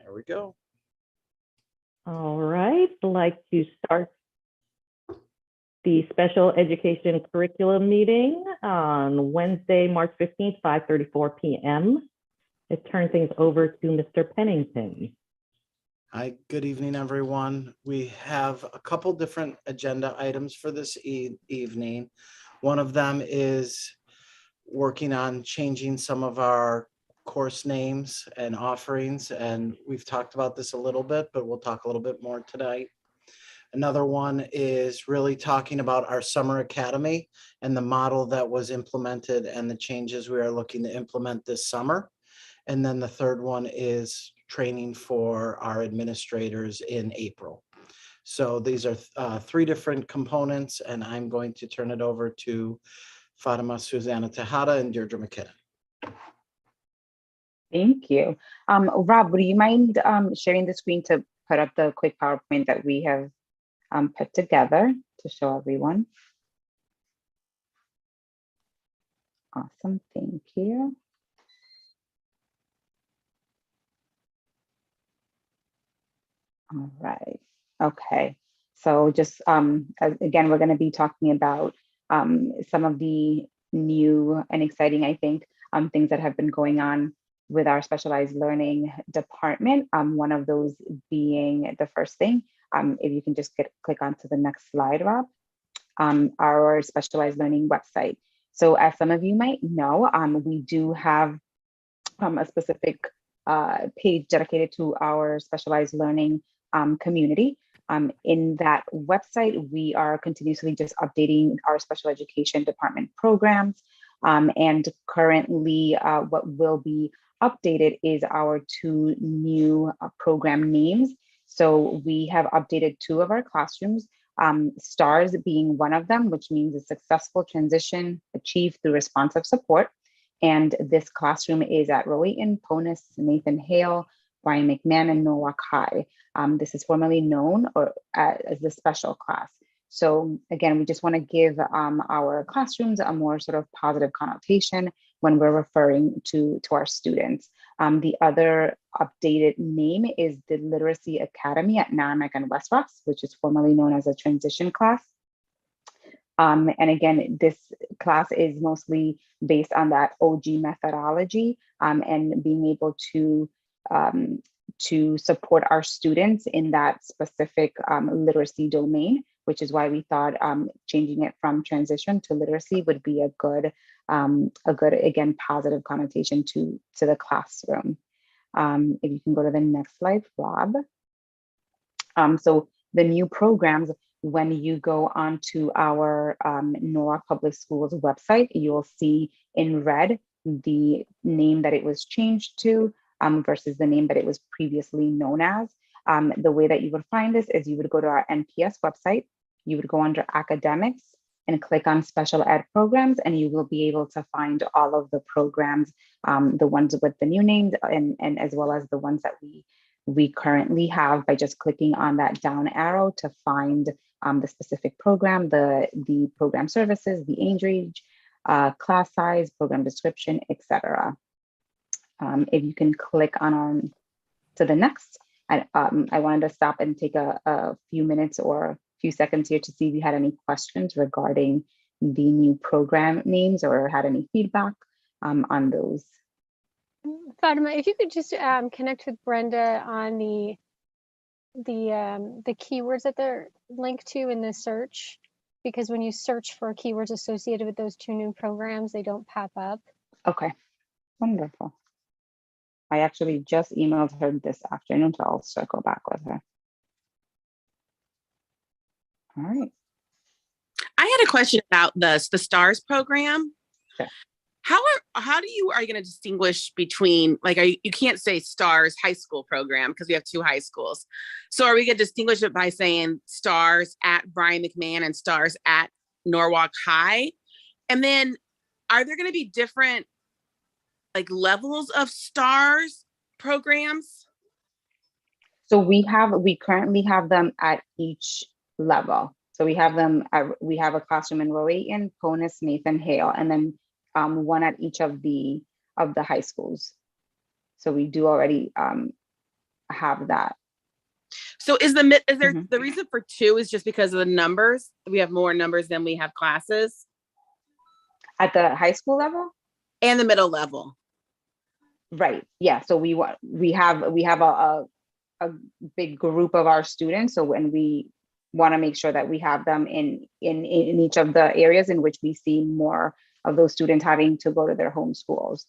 There we go. All right, I'd like to start the special education curriculum meeting on Wednesday, March 15th, 5:34 p.m. I turn things over to Mr. Pennington. Hi, good evening, everyone. We have a couple different agenda items for this evening. One of them is working on changing some of our course names and offerings, and we've talked about this a little bit, but we'll talk a little bit more tonight. Another one is really talking about our summer academy and the model that was implemented and the changes we are looking to implement this summer. And then the third one is training for our administrators in April. So these are three different components, and I'm going to turn it over to Fatima Susanna Tejada and Deirdre McKinnon. Thank you. Rob, would you mind sharing the screen to put up the quick PowerPoint that we have put together to show everyone? Awesome, thank you. All right, okay. So just, again, we're gonna be talking about some of the new and exciting, I think, things that have been going on with our specialized learning department. One of those being the first thing, if you can just click onto the next slide, Rob, our specialized learning website. So as some of you might know, we do have a specific page dedicated to our specialized learning community. In that website, we are continuously just updating our special education department programs. And currently what will be updated is our two new program names. So we have updated two of our classrooms, STARS being one of them, which means a successful transition achieved through responsive support. And this classroom is at Rowayton, Ponus, Nathan Hale, Brian McMahon, and Norwalk High. This is formerly known as the special class. So again, we just want to give our classrooms a more sort of positive connotation when we're referring to our students. The other updated name is the Literacy Academy at Merrimack and West Rocks, which is formerly known as a transition class. And again, this class is mostly based on that OG methodology and being able to support our students in that specific literacy domain, which is why we thought changing it from transition to literacy would be a good again, positive connotation to the classroom. If you can go to the next slide, Rob. So the new programs, when you go onto our Norwalk Public Schools website, you'll see in red the name that it was changed to versus the name that it was previously known as. The way that you would find this is you would go to our NPS website, you would go under academics and click on special ed programs, and you will be able to find all of the programs, the ones with the new names and as well as the ones that we currently have by just clicking on that down arrow to find the specific program, the program services, the age range, class size, program description, etc. If you can click on to the next, I wanted to stop and take a few minutes or a few seconds here to see if you had any questions regarding the new program names or had any feedback on those. Fatima, if you could just connect with Brenda on the keywords that they're linked to in the search, because when you search for keywords associated with those two new programs, they don't pop up. Okay, wonderful. I actually just emailed her this afternoon, so I'll circle back with her. All right. I had a question about the STARS program. Sure. How are you going to distinguish between, like, you can't say STARS high school program because we have two high schools. So are we going to distinguish it by saying STARS at Brian McMahon and STARS at Norwalk High? And then are there going to be different like levels of STARS programs? So we currently have them at each level. So we have them we have a classroom in Rowayton, Ponus, Nathan Hale, and then one at each of the high schools. So we do already have that. So is there Mhm. the reason for 2 is just because of the numbers? We have more numbers than we have classes At the high school level? and the middle level. Right. Yeah. So we have a big group of our students. So when we want to make sure that we have them in each of the areas in which we see more of those students having to go to their home schools.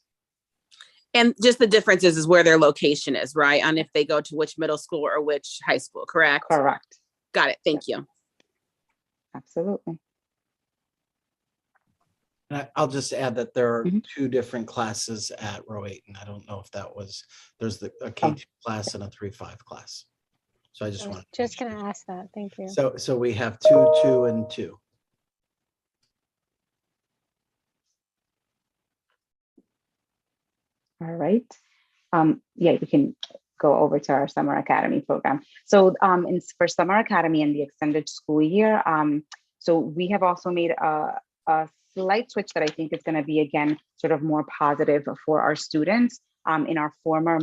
And just the difference is where their location is, right? On if they go to which middle school or which high school, correct? Correct. Got it. Thank you. Absolutely. And I'll just add that there are Mhm. 2 different classes at Rowayton. I don't know if that was, there's a K2 class and a 3-5 class. So I just I was want. just going to ask that. Thank you. So we have 2, 2, and 2. All right. Yeah, we can go over to our Summer Academy program. So for Summer Academy and the extended school year, so we have also made a slight switch that I think is going to be, again, sort of more positive for our students. In our former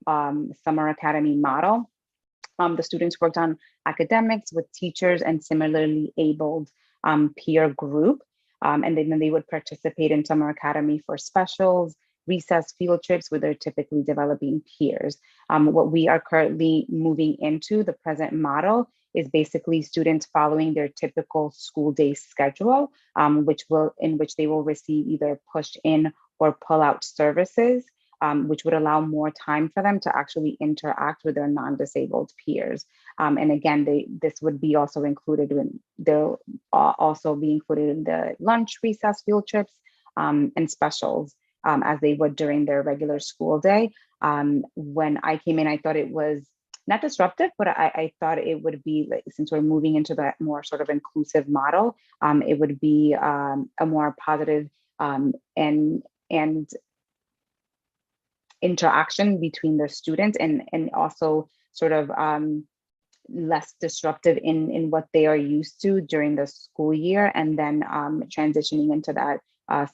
Summer Academy model, the students worked on academics with teachers and similarly abled peer group. And then they would participate in Summer Academy for specials, recess field trips with their typically developing peers. What we are currently moving into, the present model, is basically students following their typical school day schedule, in which they will receive either push in or pull out services, which would allow more time for them to actually interact with their non-disabled peers. And again, this would be also included they'll also be included in the lunch, recess, field trips, and specials, as they would during their regular school day. When I came in, I thought it was not disruptive, but I thought it would be, like, since we're moving into that more sort of inclusive model, it would be a more positive and interaction between the students, and also sort of less disruptive in what they are used to during the school year, and then transitioning into that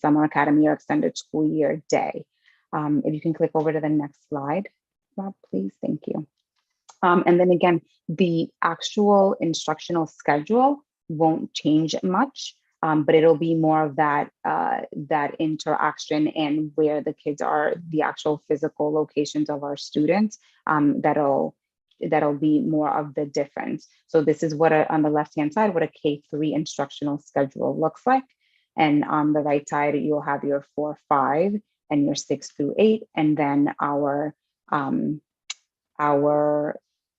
Summer Academy or extended school year day. If you can click over to the next slide, Rob, please. Thank you. And then again, the actual instructional schedule won't change much, but it'll be more of that interaction and where the kids are, the actual physical locations of our students, that'll be more of the difference. So this is what on the left-hand side, what a K3 instructional schedule looks like. And on the right side, you'll have your 4-5 and your 6-8, and then our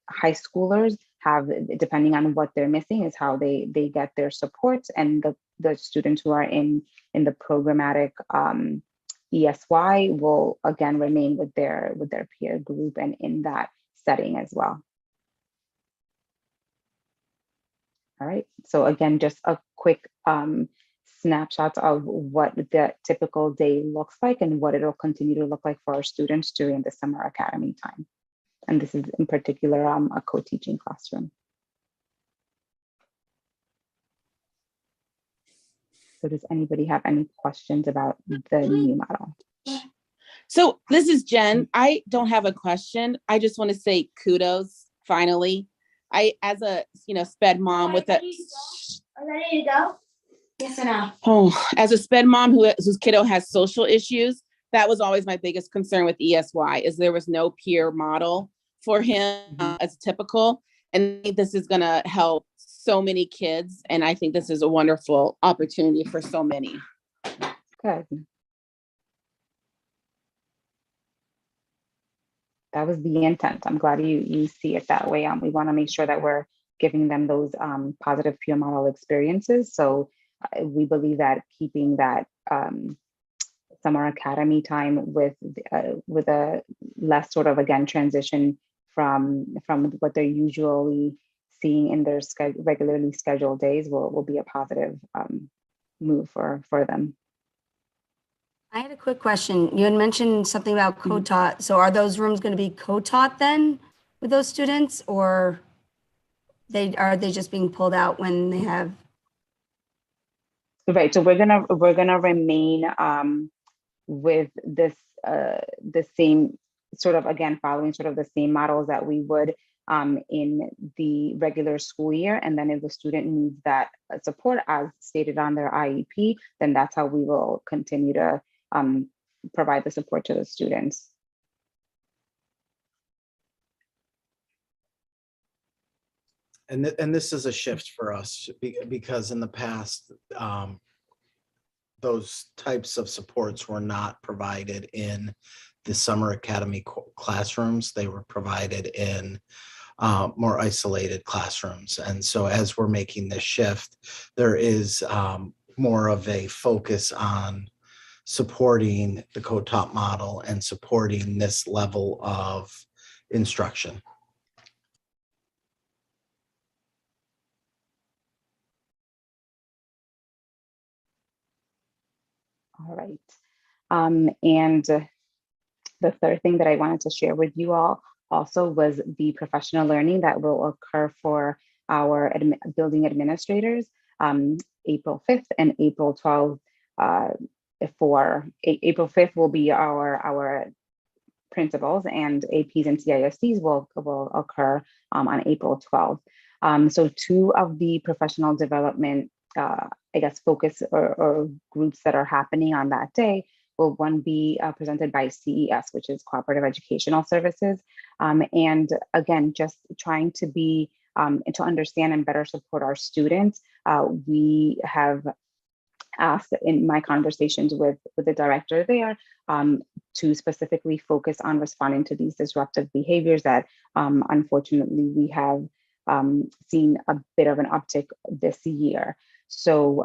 high schoolers have, depending on what they're missing, is how they get their supports, and the students who are in the programmatic ESY will again remain with their peer group and in that setting as well. All right, so again, just a quick snapshot of what the typical day looks like and what it'll continue to look like for our students during the Summer Academy time. And this is in particular a co-teaching classroom. So does anybody have any questions about the new model? So this is Jen. I don't have a question. I just want to say kudos, finally. As a Sped mom with a Ready to go? Yes or no? as a Sped mom whose kiddo has social issues, that was always my biggest concern with ESY, is there was no peer model for him as typical. And this is going to help so many kids. And I think this is a wonderful opportunity for so many. Good. That was the intent. I'm glad you see it that way. We want to make sure that we're giving them those positive peer model experiences. So we believe that keeping that Summer Academy time with a less sort of, again, transition from what they're usually seeing in their regularly scheduled days will be a positive move for them. I had a quick question. You had mentioned something about co-taught. So are those rooms going to be co-taught then with those students, or are they just being pulled out when they have? Right. So we're gonna remain with this the same sort of, again, following sort of the same models that we would in the regular school year. And then if the student needs that support as stated on their IEP, then that's how we will continue to provide the support to the students. And this is a shift for us because in the past, those types of supports were not provided in the summer academy classrooms. They were provided in more isolated classrooms. And so as we're making this shift, there is more of a focus on supporting the co-taught model and supporting this level of instruction. All right. And the third thing that I wanted to share with you all also was the professional learning that will occur for our building administrators April 5th and April 12th. April 5th will be our principals, and APs and CISDs will occur on April 12th. So two of the professional development, I guess, focus or groups that are happening on that day will one be presented by CES, which is Cooperative Educational Services. And again, just trying to be, to understand and better support our students. We have asked in my conversations with the director there to specifically focus on responding to these disruptive behaviors that unfortunately we have seen a bit of an uptick this year. So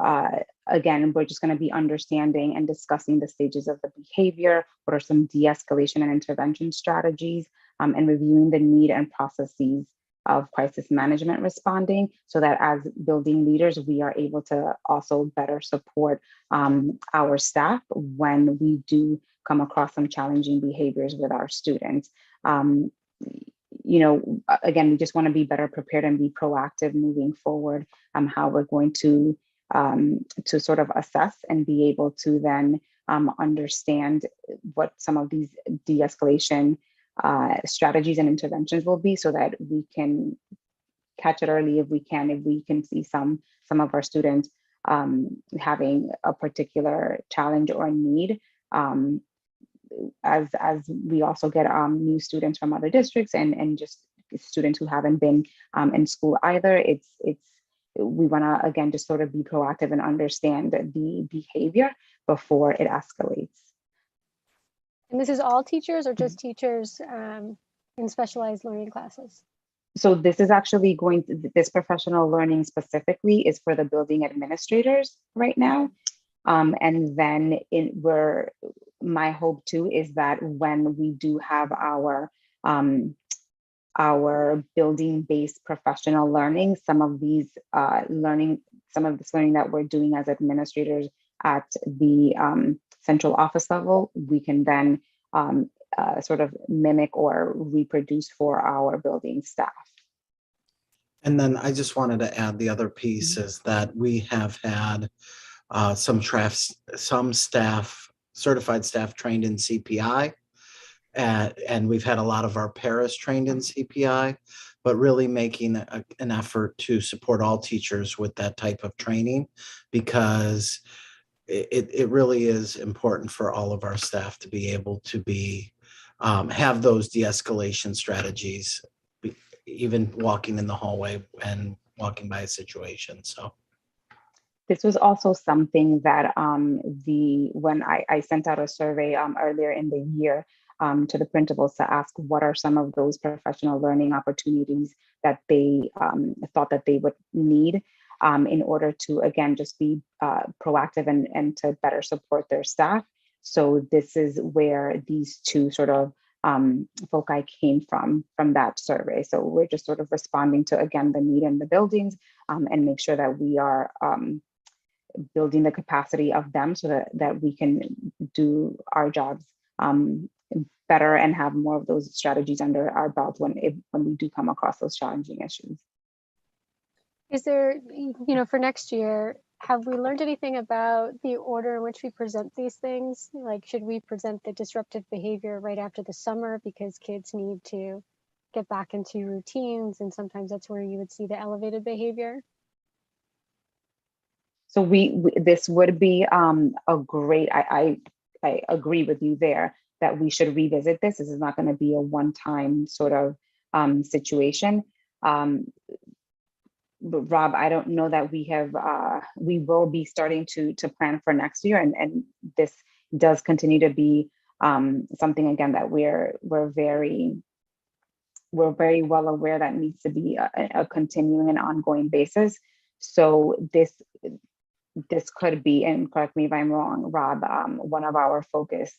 again, we're just going to be understanding and discussing the stages of the behavior, what are some de-escalation and intervention strategies, and reviewing the need and processes of crisis management responding, so that as building leaders, we are able to also better support our staff when we do come across some challenging behaviors with our students. You know, again, we just want to be better prepared and be proactive moving forward, how we're going to sort of assess and be able to then understand what some of these de-escalation strategies and interventions will be, so that we can catch it early if we can see some of our students having a particular challenge or need. As we also get new students from other districts and just students who haven't been in school either, we want to again just sort of be proactive and understand the behavior before it escalates. And this is all teachers or just teachers in specialized learning classes? So this is actually this professional learning specifically is for the building administrators right now. And then my hope too is that when we do have our building-based professional learning, some of this learning that we're doing as administrators at the central office level, we can then sort of mimic or reproduce for our building staff. And then I just wanted to add the other piece is that we have had some certified staff trained in CPI, and we've had a lot of our paras trained in CPI, but really making an effort to support all teachers with that type of training, because it really is important for all of our staff to be able to have those de-escalation strategies, even walking in the hallway and walking by a situation. So this was also something that when I sent out a survey earlier in the year to the principals to ask what are some of those professional learning opportunities that they thought that they would need in order to, again, just be proactive and to better support their staff. So this is where these two sort of foci came from that survey. So we're just sort of responding to, again, the need in the buildings and make sure that we are building the capacity of them so that we can do our jobs better and have more of those strategies under our belt when we do come across those challenging issues. Is there, for next year, have we learned anything about the order in which we present these things? Like, should we present the disruptive behavior right after the summer because kids need to get back into routines, and sometimes that's where you would see the elevated behavior? So this would be a great, I agree with you there that we should revisit this. This is not going to be a one-time sort of situation. But Rob, I don't know that we will be starting to plan for next year. And this does continue to be something, again, that we're very well aware that needs to be a continuing and ongoing basis. So this could be, and correct me if I'm wrong, Rob, one of our focus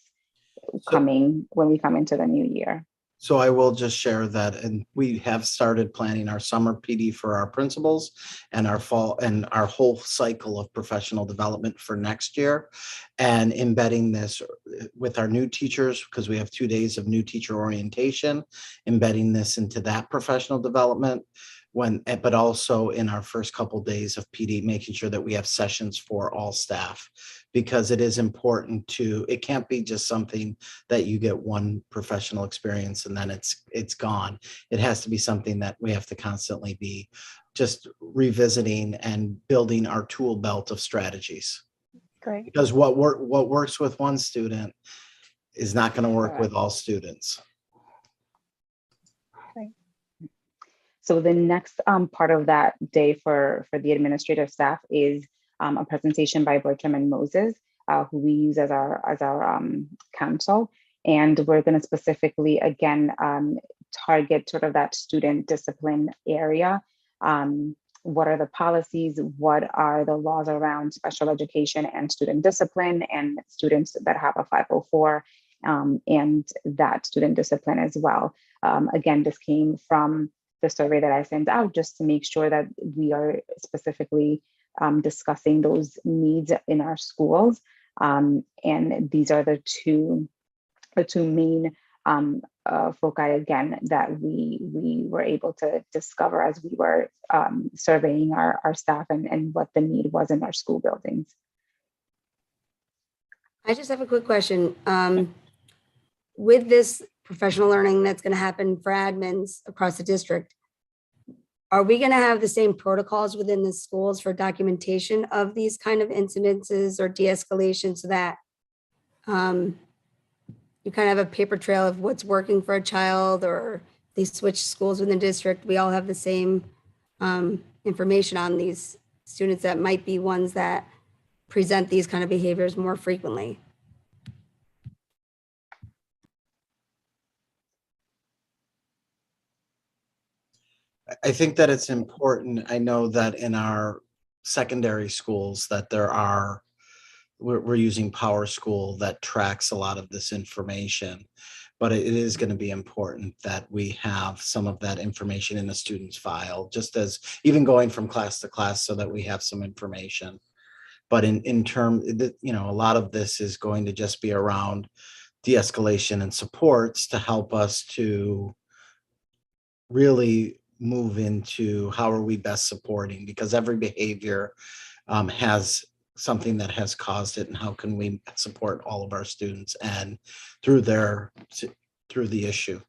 when we come into the new year. So I will just share that, and we have started planning our summer PD for our principals and our fall and our whole cycle of professional development for next year, and embedding this with our new teachers, because we have 2 days of new teacher orientation, embedding this into that professional development but also in our first couple days of PD, making sure that we have sessions for all staff, because it is important it can't be just something that you get one professional experience and then it's gone. It has to be something that we have to constantly be just revisiting and building our tool belt of strategies. Great. Because what works with one student is not going to work with all students. So the next part of that day for the administrative staff is a presentation by Bertram and Moses, who we use as our counsel. And we're going to specifically, again, target sort of that student discipline area. What are the policies? What are the laws around special education and student discipline and students that have a 504 and that student discipline as well? Again, this came from the survey that I sent out just to make sure that we are specifically discussing those needs in our schools. And these are the two main foci, again, that we were able to discover as we were surveying our staff and what the need was in our school buildings. I just have a quick question. With this professional learning that's going to happen for admins across the district, are we going to have the same protocols within the schools for documentation of these kind of incidences or de-escalation, so that you kind of have a paper trail of what's working for a child, or they switch schools within the district, we all have the same information on these students that might be ones that present these kind of behaviors more frequently? I think that it's important. I know that in our secondary schools that we're using Power School that tracks a lot of this information, but it is going to be important that we have some of that information in the student's file, just as even going from class to class, so that we have some information. But in terms, a lot of this is going to just be around de-escalation and supports to help us to really move into how are we best supporting, because every behavior has something that has caused it, and how can we support all of our students and through the issue.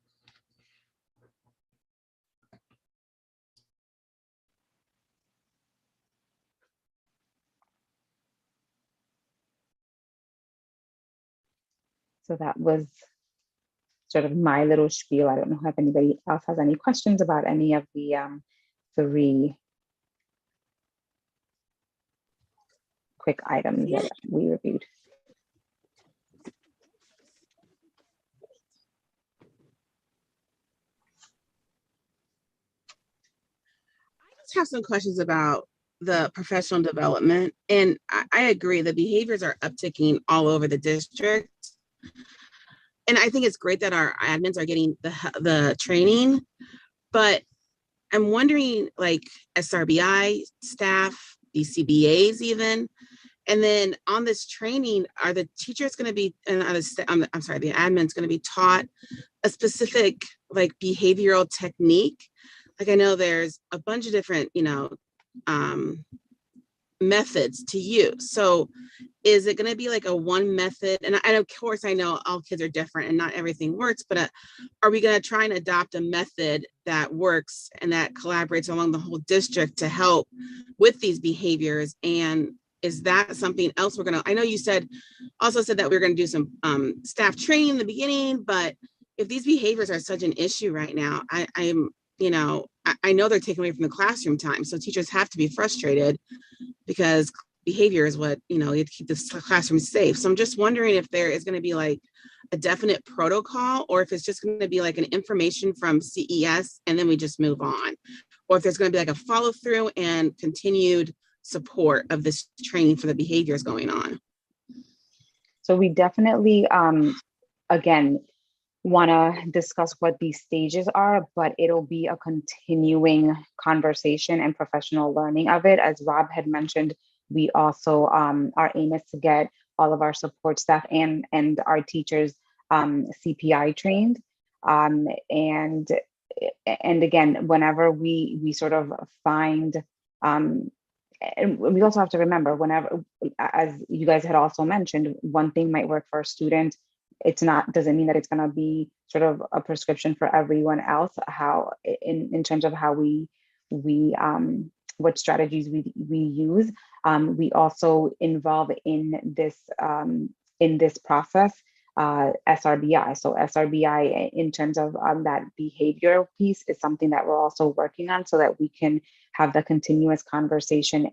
So that was sort of my little spiel. I don't know if anybody else has any questions about any of the three quick items that we reviewed. I just have some questions about the professional development, and I agree the behaviors are upticking all over the district. And I think it's great that our admins are getting the training, but I'm wondering, like, SRBI staff, BCBAs even, and then on this training, are the teachers going to be, and I'm sorry, the admin's going to be taught a specific like behavioral technique? Like, I know there's a bunch of different, methods to use. So is it going to be like a one method? And of course, I know all kids are different and not everything works, but are we going to try and adopt a method that works and that collaborates along the whole district to help with these behaviors? And is that something else we're going to, I know you also said that we were going to do some staff training in the beginning, but if these behaviors are such an issue right now, I know they're taken away from the classroom time. So teachers have to be frustrated because behavior is what, you have to keep the classroom safe. So I'm just wondering if there is going to be like a definite protocol, or if it's just going to be like an information from CES and then we just move on, or if there's going to be like a follow through and continued support of this training for the behaviors going on. So we definitely, again, want to discuss what these stages are, but it'll be a continuing conversation and professional learning of it. As Rob had mentioned, we also, our aim is to get all of our support staff and our teachers CPI trained. And again, whenever we sort of find, and we also have to remember, whenever, as you guys had also mentioned, one thing might work for a student, doesn't mean that it's going to be sort of a prescription for everyone else. How in terms of how we what strategies we use. We also involve in this process SRBI. So SRBI in terms of that behavior piece is something that we're also working on, so that we can have the continuous conversation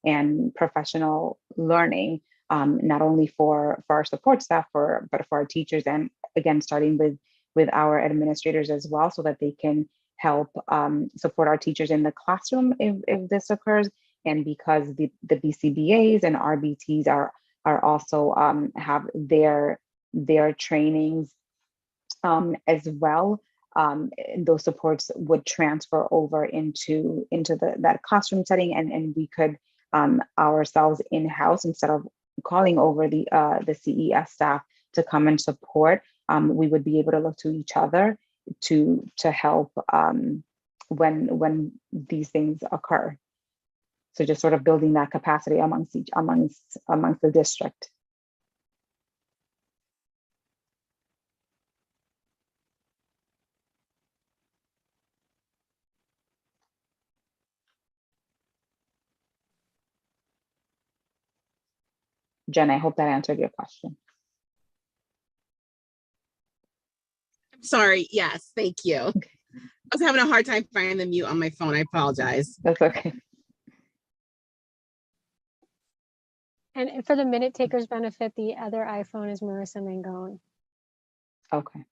and professional learning, not only for our support staff, but for our teachers, and again, starting with our administrators as well, so that they can help support our teachers in the classroom if this occurs. And because the BCBAs and RBTs are also have their trainings as well, those supports would transfer over into that classroom setting, and we could ourselves in-house, instead of calling over the CES staff to come and support, we would be able to look to each other to help when these things occur. So just sort of building that capacity amongst the district. Jen, I hope that answered your question. Sorry. Yes. Thank you. Okay. I was having a hard time finding the mute on my phone. I apologize. That's okay. And for the minute takers benefit, the other iPhone is Marissa Mangone. Okay.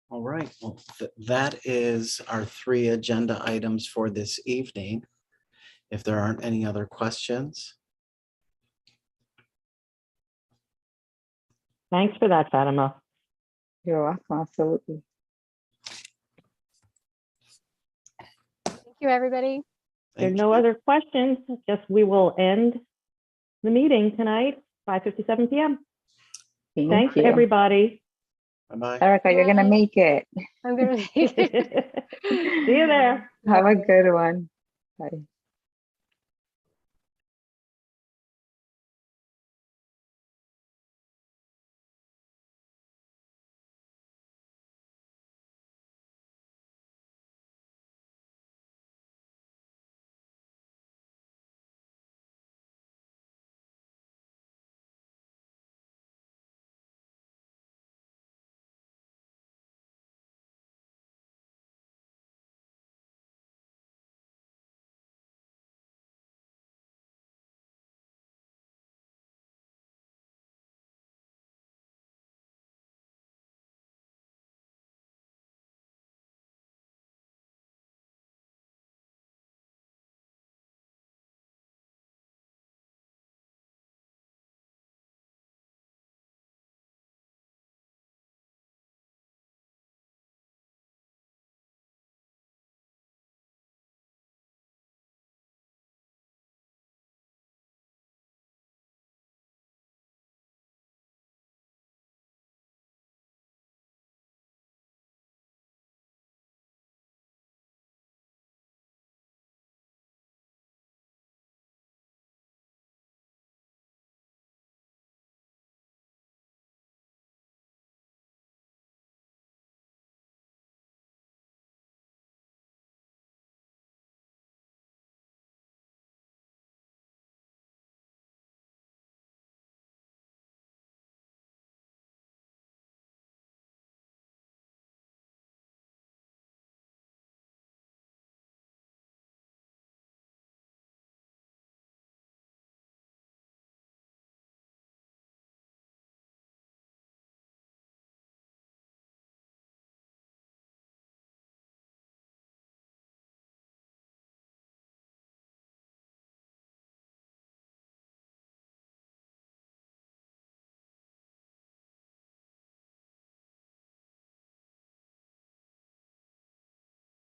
All right, well, that is our 3 agenda items for this evening. If there aren't any other questions. Thanks for that, Fatima. You're welcome. Absolutely. Thank you, everybody. There's Thank no you. other questions. Just we will end the meeting tonight, 5:57 p.m. Thanks, you. everybody. Bye-bye. Erica, you're gonna Bye. make it. I'm gonna. See you there. Have a good one. Bye.